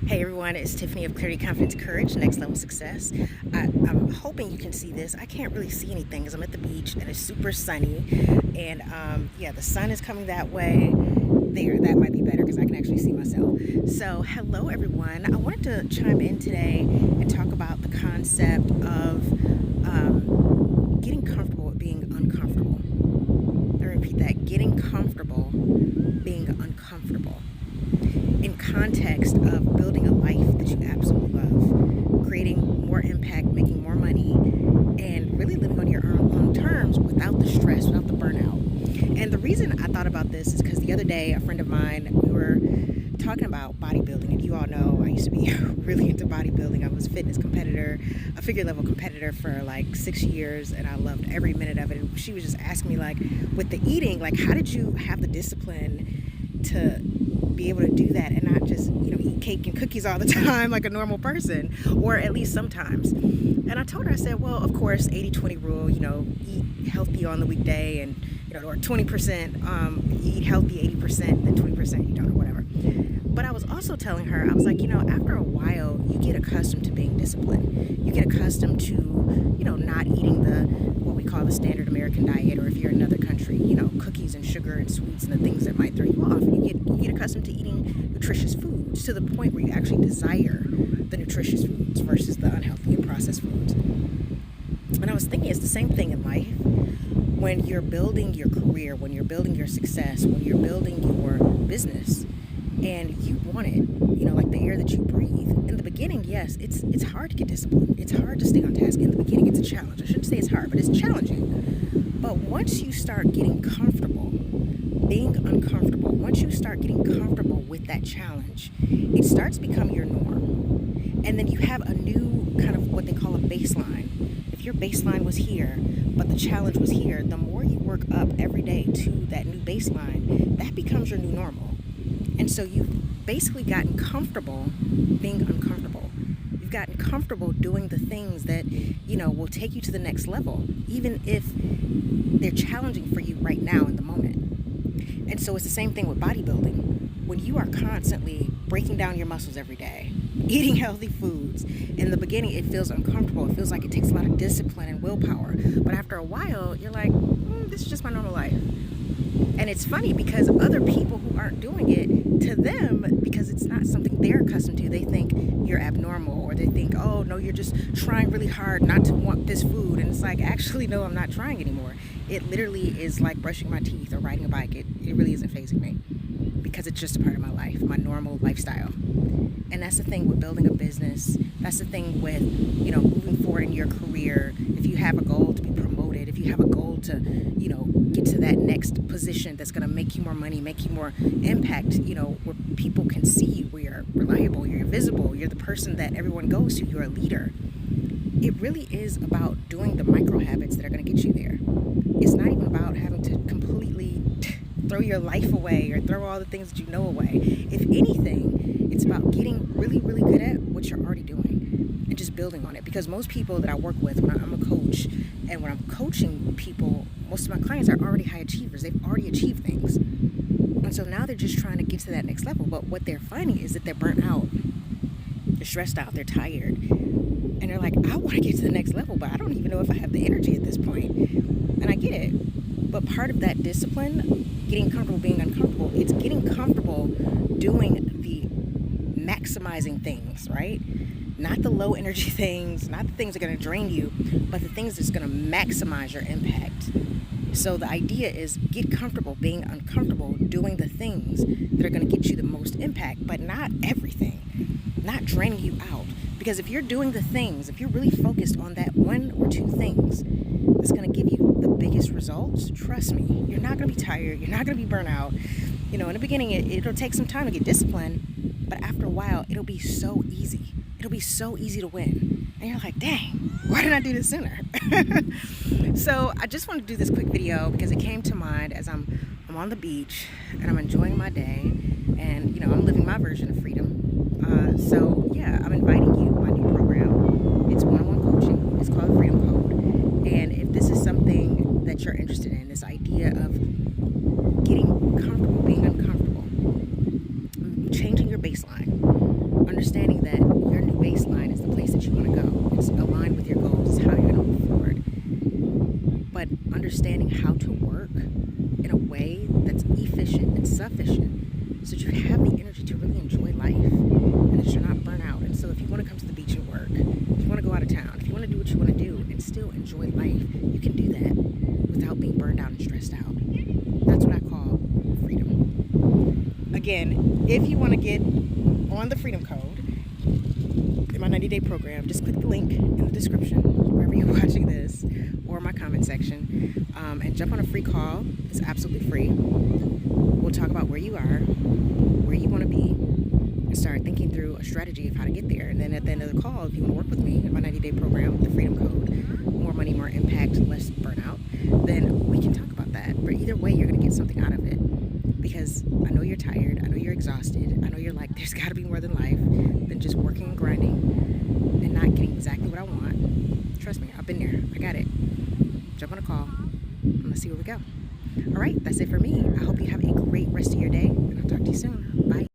Hey everyone, it's Tiffany of Clarity, Confidence, Courage, Next Level Success. I'm hoping you can see this. I can't really see anything because I'm at the beach and it's super sunny. And yeah, the sun is coming that way. There, that might be better because I can actually see myself. So hello everyone. I wanted to chime in today and talk about the concept of getting comfortable with being uncomfortable. I repeat that, getting comfortable being uncomfortable. In context of building a life that you absolutely love, creating more impact, making more money, and really living on your own terms without the stress, without the burnout. And the reason I thought about this is because the other day, a friend of mine, we were talking about bodybuilding, and you all know I used to be really into bodybuilding. I was a fitness competitor, a figure level competitor for like 6 years, and I loved every minute of it. And she was just asking me, like, with the eating, like, how did you have the discipline to be able to do that and not just, eat cake and cookies all the time like a normal person, or at least sometimes. And I told her, I said, well, of course, 80-20 rule, eat healthy on the weekday, and or 20% eat healthy, 80%, then 20% you don't, or whatever. But I was also telling her, I was like, after a while you get accustomed to being disciplined. You get accustomed to not eating what we call the standard American diet, or if you're in another country, cookies and sugar and sweets and the things that might throw you off. And you get accustomed to eating nutritious foods to the point where you actually desire the nutritious foods versus the unhealthy and processed foods. And I was thinking it's the same thing in life. When you're building your career, when you're building your success, when you're building your business, and you want it, like the air that you breathe. In the beginning, yes, it's hard to get disciplined. It's hard to stay on task. In the beginning, it's a challenge. I shouldn't say it's hard, but it's challenging. But once you start getting comfortable being uncomfortable, once you start getting comfortable with that challenge, it starts to become your norm. And then you have a new kind of what they call a baseline. If your baseline was here, but the challenge was here, the more you work up every day to that new baseline, that becomes your new normal. And so you've basically gotten comfortable being uncomfortable. You've gotten comfortable doing the things that, will take you to the next level, even if they're challenging for you right now in the moment. And so it's the same thing with bodybuilding. When you are constantly breaking down your muscles every day, eating healthy foods, in the beginning it feels uncomfortable. It feels like it takes a lot of discipline and willpower. But after a while, you're like, this is just my normal life. And it's funny because other people who aren't doing it, to them, because it's not something they're accustomed to, they think you're abnormal, or they think, oh no, you're just trying really hard not to want this food. And it's like, actually, no, I'm not trying anymore. It literally is like brushing my teeth or riding a bike. It really isn't fazing me because it's just a part of my life, my normal lifestyle. And that's the thing with building a business. That's the thing with, moving forward in your career. If you have a goal to be promoted, if you have a goal to, get to that next position that's going to make you more money, make you more impact, where people can see you, where you're reliable, you're visible, you're the person that everyone goes to, you're a leader. It really is about doing the micro habits that are going to get you there. It's not even about having to completely throw your life away or throw all the things that you know away. If anything, it's about getting really, really good at what you're already doing and just building on it. Because most people that I work with, when I'm a coach and when I'm coaching people, most of my clients are already high achievers. They've already achieved things. And so now they're just trying to get to that next level. But what they're finding is that they're burnt out. They're stressed out. They're tired. And they're like, I want to get to the next level, but I don't even know if I have the energy at this point. And I get it. But part of that discipline, getting comfortable being uncomfortable, it's getting comfortable doing the maximizing things, right? Not the low energy things, not the things that are going to drain you, but the things that's going to maximize your impact. So the idea is get comfortable being uncomfortable doing the things that are going to get you the most impact, but not everything, not draining you out. Because if you're doing the things, if you're really focused on that one or two things that's going to give you the biggest results, trust me, you're not going to be tired. You're not going to be burnt out. In the beginning, it'll take some time to get disciplined, but after a while, it'll be so easy. It'll be so easy to win. And you're like, dang, why didn't I do this sooner? So I just wanted to do this quick video because it came to mind as I'm on the beach and I'm enjoying my day, and I'm living my version of freedom. So yeah, I'm inviting you to my new program. It's one-on-one coaching. It's called Freedom Code. And if this is something that you're interested in, this idea of getting comfortable being uncomfortable, changing your baseline, understanding that your new baseline is the place that you want to go. It's aligned with your goals. It's how you're going to move forward. But understanding how to work in a way that's efficient and sufficient so that you have the energy to really enjoy life and that you're not burnt out. And so if you want to come to the beach and work, if you want to go out of town, if you want to do what you want to do and still enjoy life, you can do that without being burned out and stressed out. That's what I call freedom. Again, if you want to get on the Freedom Code in my 90-day program, just click the link in the description wherever you're watching this or my comment section, and jump on a free call. It's absolutely free. We'll talk about where you are, where you want to be, and start thinking through a strategy of how to get there. And then at the end of the call, if you want to work with me in my 90-day program, the Freedom Code, more money, more impact, less burnout, then we can talk about that. But either way, you're going to get something out of it. Because I know you're tired, I know you're exhausted, I know you're like, there's got to be more than life than just working and grinding and not getting exactly what I want. Trust me, I've been there. I got it. Jump on a call and let's see where we go. All right, that's it for me. I hope you have a great rest of your day, and I'll talk to you soon. Bye.